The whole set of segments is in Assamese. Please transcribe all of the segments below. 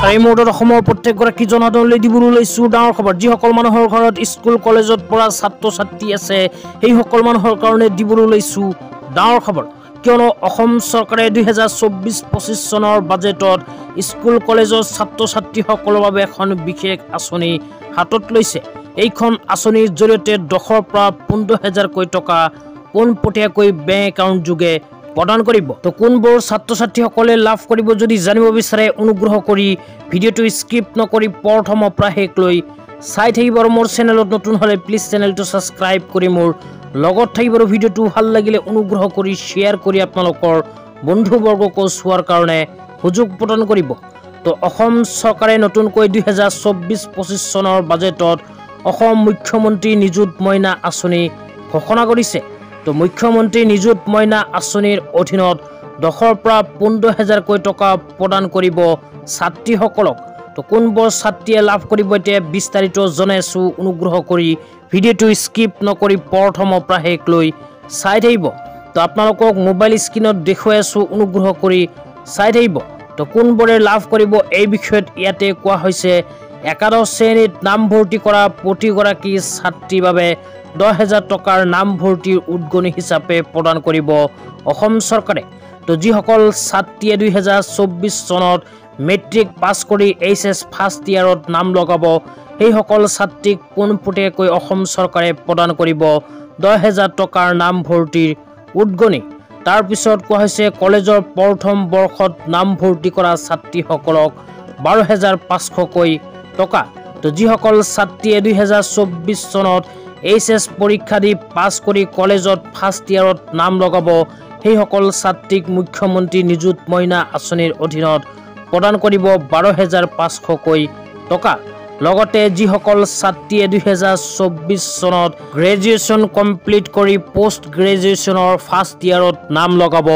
এই মুহূৰ্তত অসমৰ প্ৰত্যেকগৰাকী জনসাধাৰণলৈ দিবলৈ লৈছো ডাঙৰ খবৰ। যিসকল মানুহৰ ঘৰত স্কুল কলেজত পঢ়া ছাত্ৰ ছাত্ৰী আছে সেই সকল মানুহৰ কাৰণে দিবলৈ লৈছো ডাঙৰ খবৰ। কিয়নো অসম চৰকাৰে 2024-25 চনৰ বাজেটত স্কুল কলেজৰ ছাত্ৰ ছাত্ৰীসকলৰ বাবে এখন বিশেষ আঁচনি হাতত লৈছে। এইখন আঁচনিৰ জৰিয়তে 10ৰ পৰা 15,000 টকা পোনপটীয়াকৈ বেংক একাউণ্ট যোগে প্ৰদান কৰিব। তো কোনবোৰ ছাত্ৰ ছাত্ৰীসকলে লাভ কৰিব যদি জানিব বিচাৰে অনুগ্ৰহ কৰি ভিডিঅ'টো স্কিপ নকৰি প্ৰথমৰ পৰা শেষলৈ চাই থাকিব। আৰু মোৰ চেনেলত নতুন হ'লে প্লিজ চেনেলটো ছাবস্ক্ৰাইব কৰি মোৰ লগত থাকিব। আৰু ভিডিঅ'টো ভাল লাগিলে অনুগ্ৰহ কৰি শ্বেয়াৰ কৰি আপোনালোকৰ বন্ধুবৰ্গকো চোৱাৰ কাৰণে সুযোগ প্ৰদান কৰিব। তো অসম চৰকাৰে নতুনকৈ 2024-25 চনৰ বাজেটত অসম মুখ্যমন্ত্ৰী নিযুত মইনা আঁচনি ঘোষণা কৰিছে। তো মুখ্যমন্ত্ৰী নিযুত মইনা আঁচনিৰ অধীনত 10ৰ পৰা 15,000 টকা প্ৰদান কৰিব ছাত্ৰীসকলক। তো কোনবোৰ ছাত্ৰীয়ে লাভ কৰিব এতিয়া বিস্তাৰিত জনাইছো অনুগ্ৰহ কৰি ভিডিঅ'টো স্কিপ নকৰি প্ৰথমৰ পৰা শেষলৈ চাই থাকিব। তো আপোনালোকক মোবাইল স্ক্ৰীনত দেখুৱাই আছো অনুগ্ৰহ কৰি চাই থাকিব। তো কোনবোৰে লাভ কৰিব এই বিষয়ত ইয়াতে কোৱা হৈছে। একাদশ শ্ৰেণীত নামভৰ্তি কৰা প্ৰতিগৰাকী ছাত্ৰীৰ বাবে 10,000 টকাৰ নামভৰ্তিৰ উদগনি হিচাপে প্ৰদান কৰিব অসম চৰকাৰে। তো যিসকল ছাত্ৰীয়ে 2024 চনত মেট্ৰিক পাছ কৰি HS ফাৰ্ষ্ট ইয়াৰত নাম লগাব সেইসকল ছাত্ৰীক পোনপটীয়াকৈ অসম চৰকাৰে প্ৰদান কৰিব 10,000 টকাৰ নামভৰ্তিৰ উদগনি। তাৰপিছত কোৱা হৈছে কলেজৰ প্ৰথম বৰ্ষত নামভৰ্তি কৰা ছাত্ৰীসকলক 12,500 টকা। তো যিসকল ছাত্ৰীয়ে 2024 চনত HS পৰীক্ষা দি পাছ কৰি কলেজত ফাৰ্ষ্ট ইয়াৰত নাম লগাব সেইসকল ছাত্ৰীক মুখ্যমন্ত্ৰী নিযুত মইনা আঁচনিৰ অধীনত প্ৰদান কৰিব 12,500 টকা। লগতে যিসকল ছাত্ৰীয়ে 2024 চনত গ্ৰেজুৱেশ্যন কমপ্লিট কৰি পোষ্ট গ্ৰেজুৱেশ্যনৰ ফাৰ্ষ্ট ইয়াৰত নাম লগাব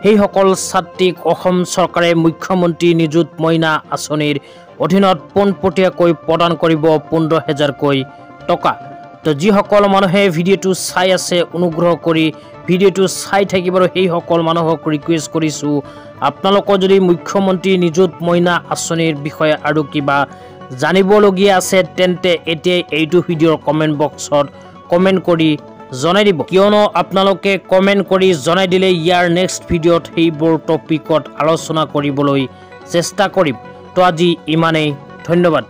সেইসকল ছাত্ৰীক অসম চৰকাৰে মুখ্যমন্ত্ৰী নিযুত মইনা আঁচনিৰ অধীনত পোনপটীয়াকৈ প্ৰদান কৰিব 15,000 টকা। তো যিসকল মানুহে ভিডিঅ'টো চাই আছে অনুগ্ৰহ কৰি ভিডিঅ'টো চাই থাকিব। আৰু সেইসকল মানুহক ৰিকুৱেষ্ট কৰিছোঁ আপোনালোকৰ যদি মুখ্যমন্ত্ৰী নিযুত মইনা আঁচনিৰ বিষয়ে আৰু কিবা জানিবলগীয়া আছে তেন্তে এতিয়াই এইটো ভিডিঅ'ৰ কমেণ্ট বক্সত কমেণ্ট কৰি জনাই দিব। কিয়নো আপোনালোকে কমেণ্ট কৰি জনাই দিলে ইয়াৰ নেক্সট ভিডিঅ'ত সেইবোৰ টপিকত আলোচনা কৰিবলৈ চেষ্টা কৰিম। তো আজি ইমানেই, ধন্যবাদ।